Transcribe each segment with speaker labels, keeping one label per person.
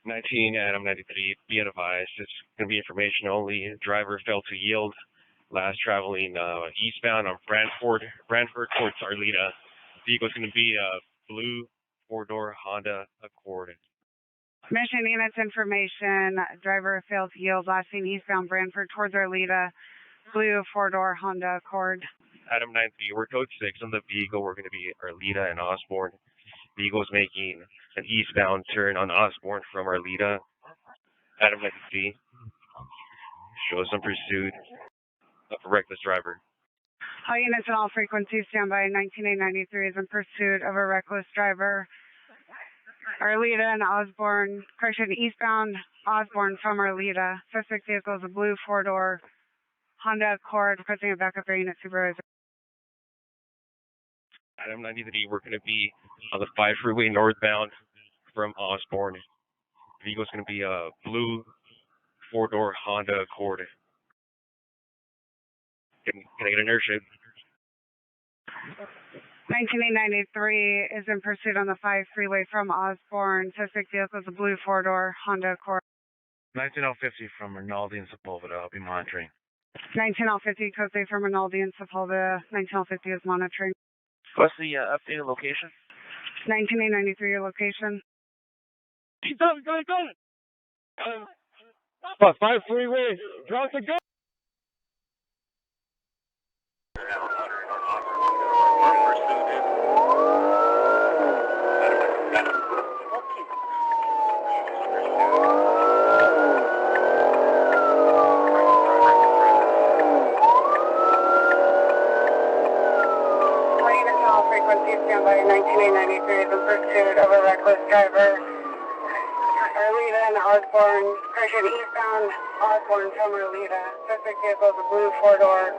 Speaker 1: 19 Adam 93, be advised, it's going to be information only. Driver failed to yield. Last traveling eastbound on Brantford towards Arleta. Vehicle's going to be a blue four-door Honda Accord.
Speaker 2: Mission units information. Driver failed to yield. Last seen eastbound Brantford towards Arleta. Blue four-door Honda Accord.
Speaker 1: Adam 93, we're code 6 on the vehicle. We're going to be Arleta and Osborne. Vehicle's making an eastbound turn on Osborne from Arleta. Adam 93 shows some pursuit of a reckless driver.
Speaker 2: All units and all frequencies stand by. 19893 is in pursuit of a reckless driver. Arleta and Osborne, correction, eastbound Osborne from Arleta. Suspect vehicle is a blue four-door Honda Accord. Requesting a backup air unit supervisor.
Speaker 1: Adam 93, we're going to be on the 5 Freeway northbound from Osborne. The vehicle's going to be a blue four-door Honda Accord. Can I get an inertia?
Speaker 2: 19893 is in pursuit on the 5 Freeway from Osborne. Suspect vehicle is a blue four-door Honda Accord.
Speaker 3: 19050 from Rinaldi and Sepulveda. I'll be monitoring.
Speaker 2: 19050, code 3 from Rinaldi and Sepulveda. 19050 is monitoring.
Speaker 3: What's the updated location?
Speaker 2: 19893, your location.
Speaker 4: He's done. 5 Freeway, drop the gun.
Speaker 2: Frequency standby 19893 is in pursuit of a reckless driver. Arleta and Osborne, correction, eastbound Osborne from Arleta. Suspect vehicle is a blue four-door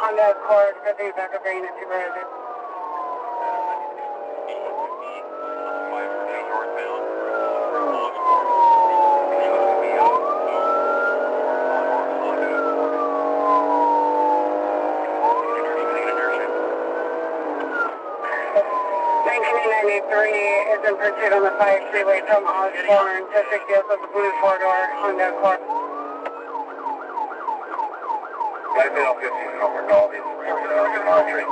Speaker 2: Honda Accord. Requesting a backup air unit supervisor. Is in pursuit on the 5 Freeway from Osborne. Suspect vehicle is a blue four-door Honda Accord.
Speaker 5: 19050 from Rinaldi, monitoring.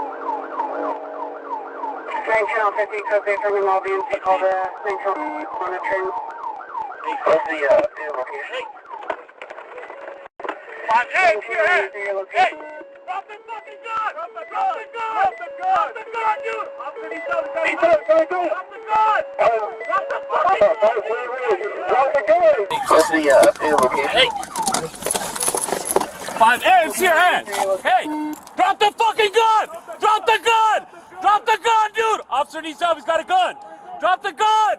Speaker 2: 19050, code 3 from Rinaldi and Sepulveda. 19050 monitoring.
Speaker 5: What's the location?
Speaker 2: 19050, your location.
Speaker 4: Drop the fucking gun! Drop the gun! Drop the gun! Drop the gun, dude! I'm pretty sure Drop the gun! Drop the fucking gun!
Speaker 5: Drop the gun! What's the updated location?
Speaker 4: Hey! 5 hands to your hand! Hey! Drop the fucking gun! Drop the gun! Drop the gun, dude! Officer needs help, he's got a gun! Drop the gun!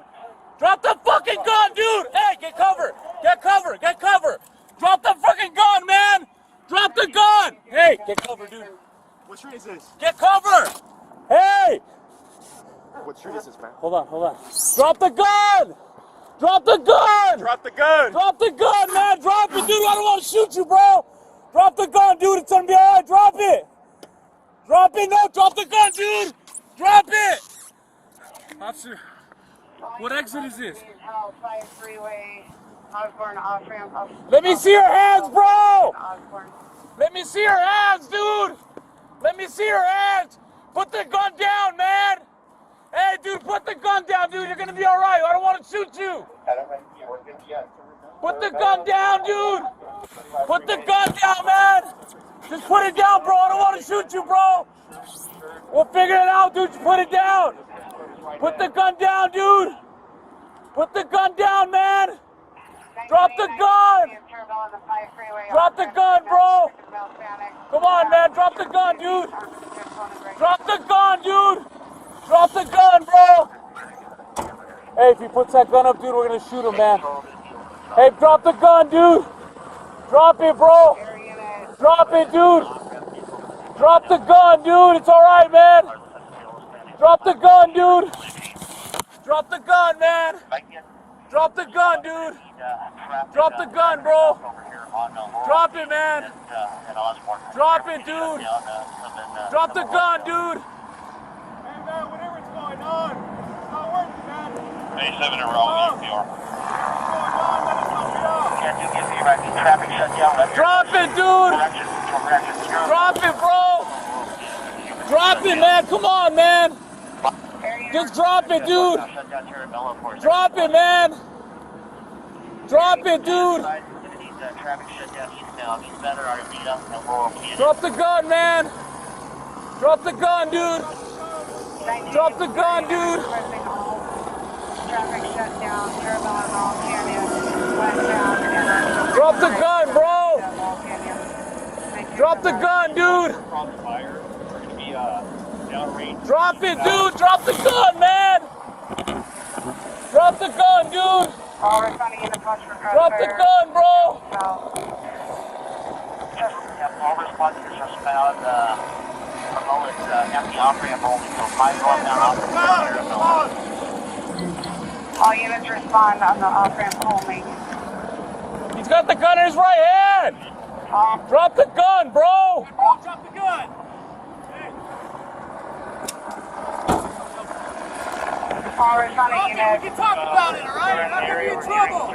Speaker 4: Drop the fucking gun, dude! Hey, get cover! Get cover! Get cover! Drop the fucking gun, man! Drop the gun! Hey, get cover, dude.
Speaker 3: What street is this?
Speaker 4: Get cover! Hey!
Speaker 3: What street is this, man?
Speaker 4: Hold on. Drop the gun! Drop the gun!
Speaker 3: Drop the gun!
Speaker 4: Drop the gun, man! Drop it, dude! I don't want to shoot you, bro! Drop the gun, dude! It's gonna be alright! Drop it! Drop it! No! Drop the gun, dude! Drop it! Officer, what exit is this?
Speaker 2: 5 Freeway, Osborne off-ramp.
Speaker 4: Let me see your hands, bro!
Speaker 2: Osborne.
Speaker 4: Let me see your hands, dude! Let me see your hands! Put the gun down, man! Hey, dude, put the gun down, dude! You're gonna be alright! I don't want to shoot you! Put the gun down, dude! Put the gun down, man! Just put it down, bro! I don't want to shoot you, bro! We'll figure it out, dude! Just put it down! Put the gun down, dude! Put the gun down, man! Drop the gun! Drop the gun, bro! Come on, man, drop the gun, dude! Drop the gun, dude! Drop the gun, bro! Hey, if he puts that gun up, dude, we're gonna shoot him, man. Hey, drop the gun, dude! Drop it, bro! Drop it, dude! Drop the gun, dude! It's alright, man! Drop the gun, dude! Drop the gun, man! Drop the gun, dude! Drop the gun, bro! Drop it, man! Drop it, dude! Drop the gun, dude!
Speaker 3: Hey, man, whatever's going on, it's not working, man.
Speaker 5: 87 in Raleigh, PR. Traffic shut down.
Speaker 4: Drop it, dude! Drop it, bro! Drop it, man! Come on, man! Just drop it, dude! Drop it, man! Drop it, dude!
Speaker 5: Traffic shut down eastbound or Arleta and Laurel.
Speaker 4: Drop the gun, man! Drop the gun, dude! Drop the gun, dude!
Speaker 2: Traffic shut down, Terra Bella St, westbound, and
Speaker 4: Drop the gun, bro! Drop the gun, dude! Drop it, dude! Drop the gun, man! Drop the gun, dude!
Speaker 2: all responding in the push for
Speaker 4: Drop the gun, bro!
Speaker 5: All responses are found at the off-ramp only, so 5 northbound off-ramp.
Speaker 2: All units respond on the off-ramp only.
Speaker 4: He's got the gun in his right hand! Drop the gun, bro! Drop the gun!
Speaker 2: All responding units.
Speaker 4: We can talk about it, alright? You're not gonna be in trouble!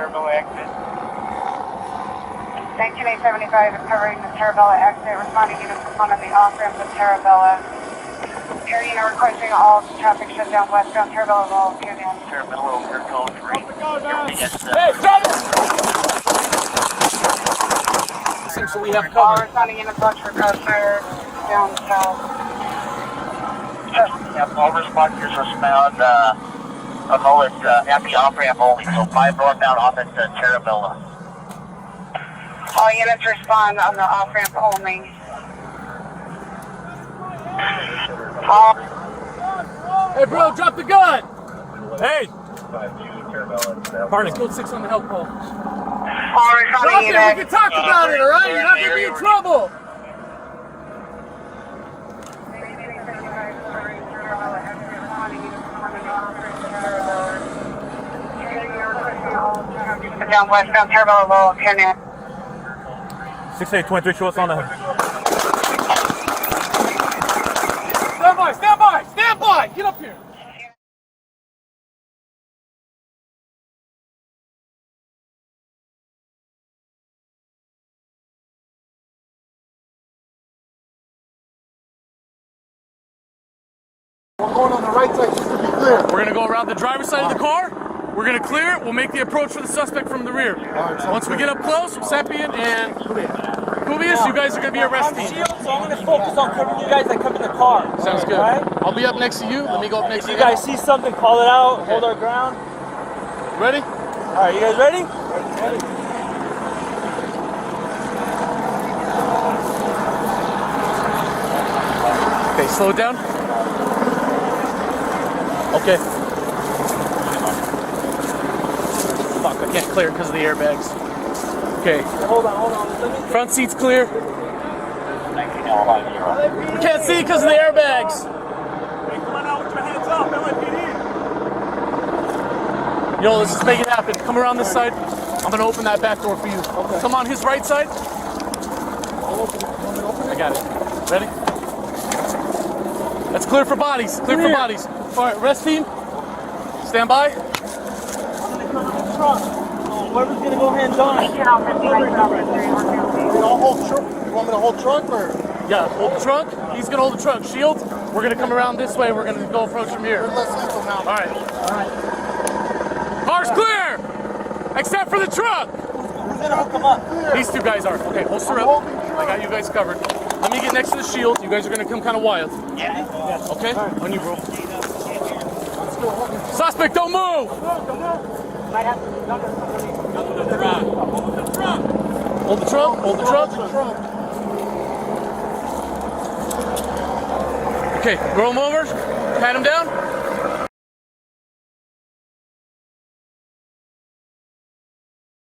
Speaker 2: 19875 is covering the Terra Bella exit. Responding units respond on the off-ramp of Terra Bella. Area unit requesting all traffic shut down westbound Terra Bella Laurel Canyon.
Speaker 5: Terra Bella over code 3.
Speaker 4: Hey, drop it! So we have
Speaker 2: All
Speaker 4: cover.
Speaker 2: responding units watch for gunfire down south.
Speaker 5: All responses are found at the off-ramp only, so 5 northbound off at Terra Bella.
Speaker 2: All units respond on the off-ramp only.
Speaker 4: Hey, bro, drop the gun! Hey! Pardon, code 6 on the help call.
Speaker 2: All
Speaker 4: Drop
Speaker 2: responding
Speaker 4: it, we
Speaker 2: units.
Speaker 4: can talk about it, alright? You're not gonna be in trouble!
Speaker 2: Down westbound Terra Bella Laurel Canyon.
Speaker 4: 6823, show us on the head. Stand by, stand by, stand by! Get up here!
Speaker 6: We're going on the right side just to be clear.
Speaker 4: We're gonna go around the driver's side of the car. We're gonna clear it. We'll make the approach for the suspect from the rear. Once we get up close, Seppian and Kubius, you guys are gonna be arrested.
Speaker 7: So I'm gonna focus on covering you guys that come in the car.
Speaker 4: Sounds good.
Speaker 7: Right?
Speaker 4: I'll be up next to you. Let me go up next to
Speaker 7: If
Speaker 4: you.
Speaker 7: you guys see something, call it out. Hold our ground.
Speaker 4: Ready?
Speaker 7: All right, you guys ready? Ready.
Speaker 4: Okay, slow it down. Okay. Fuck, I can't clear because of the airbags. Okay.
Speaker 7: Hold on. Let me.
Speaker 4: Front seat's clear. We can't see because of the airbags.
Speaker 7: Hey, come on out with your hands up, LAPD.
Speaker 4: Yo, let's just make it happen. Come around this side. I'm gonna open that back door for you. Okay. Come on his right side. I got it. Ready? That's clear for bodies. Clear for bodies. All right, rest team. Stand by.
Speaker 7: I'm gonna come to the truck. Whoever's gonna go hands on.
Speaker 6: You want me to hold trunk or?
Speaker 4: Yeah, hold the trunk. He's gonna hold the trunk. Shield. We're gonna come around this way. We're gonna go approach from here.
Speaker 6: Let's handle now.
Speaker 4: All right. Car's clear, except for the truck.
Speaker 7: Who's gonna hook them up?
Speaker 4: These two guys are. Okay, holster up. I got you guys covered. Let me get next to the shield. You guys are gonna come kind of wild.
Speaker 7: Yeah.
Speaker 4: Okay? On you, bro. Suspect, don't move! Hold the trunk. Hold the trunk. Okay, roll him over. Pat him down.